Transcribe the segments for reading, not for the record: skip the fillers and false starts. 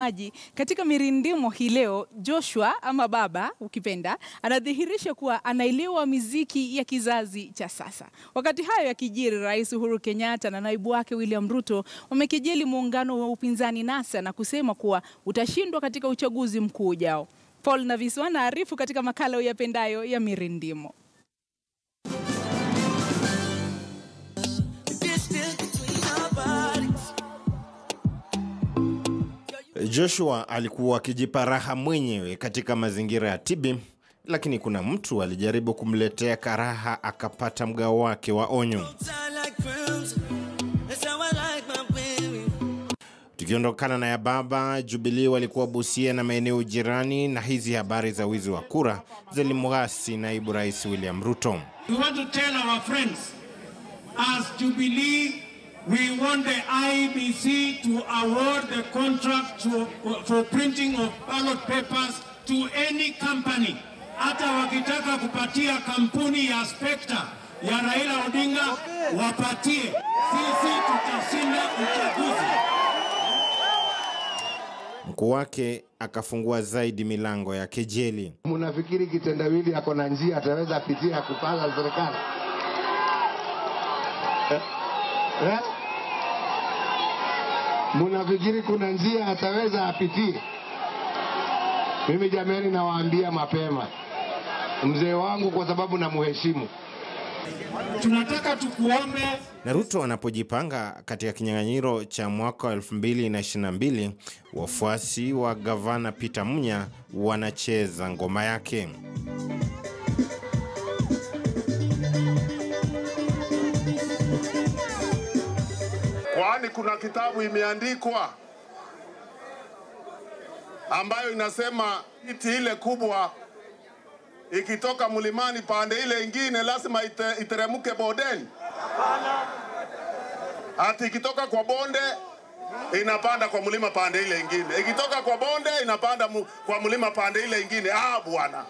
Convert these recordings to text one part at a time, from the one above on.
Aji, katika mirindimo hii leo, Joshua ama baba ukipenda, anadhihirisha kuwa anaelewa miziki ya kizazi cha sasa. Wakati hayo yakijiri, Rais Uhuru Kenyatta na naibu wake William Ruto wamekejeli muungano wa upinzani NASA na kusema kuwa utashindwa katika uchaguzi mkuu ujao. Paul Naviswa anaarifu katika makala uyapendayo ya mirindimo. Joshua alikuwa akijipa raha mwenyewe katika mazingira ya Tibi, lakini kuna mtu alijaribu kumletea karaha akapata mgao wake wa onyo. Tukiondokana na ya baba, Jubilee walikuwa Busia na maeneo jirani, na hizi habari za wizi wa kura zilimghasi naibu rais William Ruto. We want to tell our friends, as Jubilee, we want the IEBC to award the contract for printing of ballot papers to any company. Hata wakitaka kupatia kampuni ya Spectre ya Raila Odinga, wapatie. Sisi tutashinda uchaguzi. Mkuu wake akafungua zaidi milango ya kejeli. Mnafikiri kitendawili yako na njia ataweza pitia kupanga serikali? Mnafikiri kuna njia ataweza apitie? Mimi jamani nawaambia mapema, mzee wangu, kwa sababu namuheshimu, tunataka tukuombe. Na Ruto anapojipanga katika kinyang'anyiro cha mwaka 2022, wafuasi wa gavana Peter Munya wanacheza ngoma yake. Kwani kuna kitabu imeandikwa ambayo inasema iti ile kubwa ikitoka mlimani pande ile ingine lazima iteremuke bondeni. Ati ikitoka kwa bonde inapanda kwa mlima pande ile ingine. Ikitoka kwa bonde inapanda kwa mlima pande ile ingine. Bwana.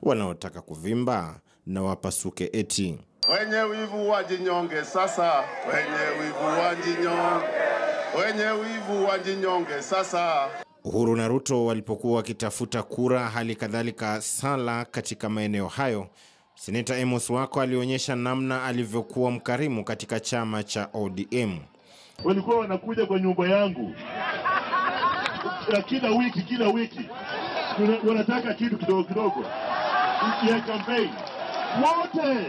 Wanaotaka kuvimba na wapasuke eti. Wenye wivu wajinyonge sasa, wenye wivu wajinyonge. Wenye wivu wajinyonge sasa. Uhuru na Ruto walipokuwa wakitafuta kura, hali kadhalika sala katika maeneo hayo, Seneta Amos Wako alionyesha namna alivyokuwa mkarimu katika chama cha ODM. Walikuwa wanakuja kwa nyumba yangu kila wiki wanataka kitu kidogo ya campaign wote.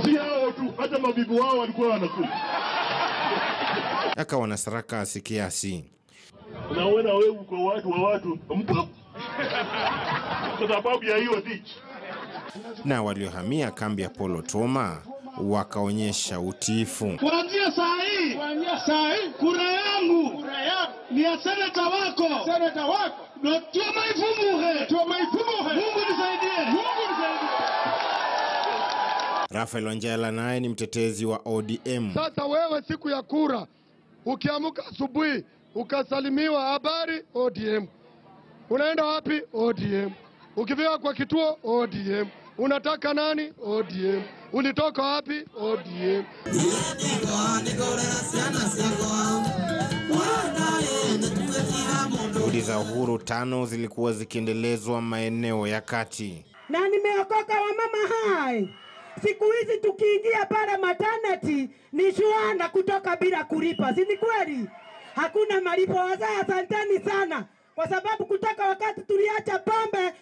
Si hao tu, hata mabibi wao walikuwa wanakuja. Akawa na saraka sikiasi. Unaona wewe kwa watu wa watu mpo kwa sababu ya hiyo ditch. Na waliohamia kambi ya Polo Toma wakaonyesha utiifu. Kuanzia saa hii kura yangu ni ya seneta wako. Na tumaifumuhe. Mungu nisaidie. Rafael Wanjala naye ni mtetezi wa ODM. Sasa wewe siku ya kura ukiamka asubuhi ukasalimiwa habari ODM, unaenda wapi? ODM. Ukifika kwa kituo ODM. Unataka nani? ODM. Ulitoka wapi? ODM. Juhudi za Uhuru 5 zilikuwa zikiendelezwa maeneo ya kati. Na nimeokoka wa mama hai. Siku hizi tukiingia pale maternity ni shuana kutoka bila kulipa. Si ni kweli? Hakuna malipo. Wazee asanteni sana. Kwa sababu kutoka wakati tuliacha pombe,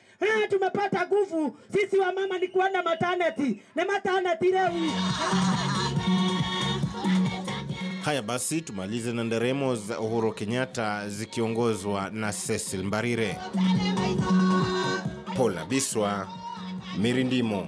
tumepata nguvu. Sisi wa mama ni kuenda maternity. Na maternity leo. Haya basi, tumalize na nderemo za Uhuru Kenyatta zikiongozwa na Cecil Mbarire. Paul Naviswa, Mirindimo.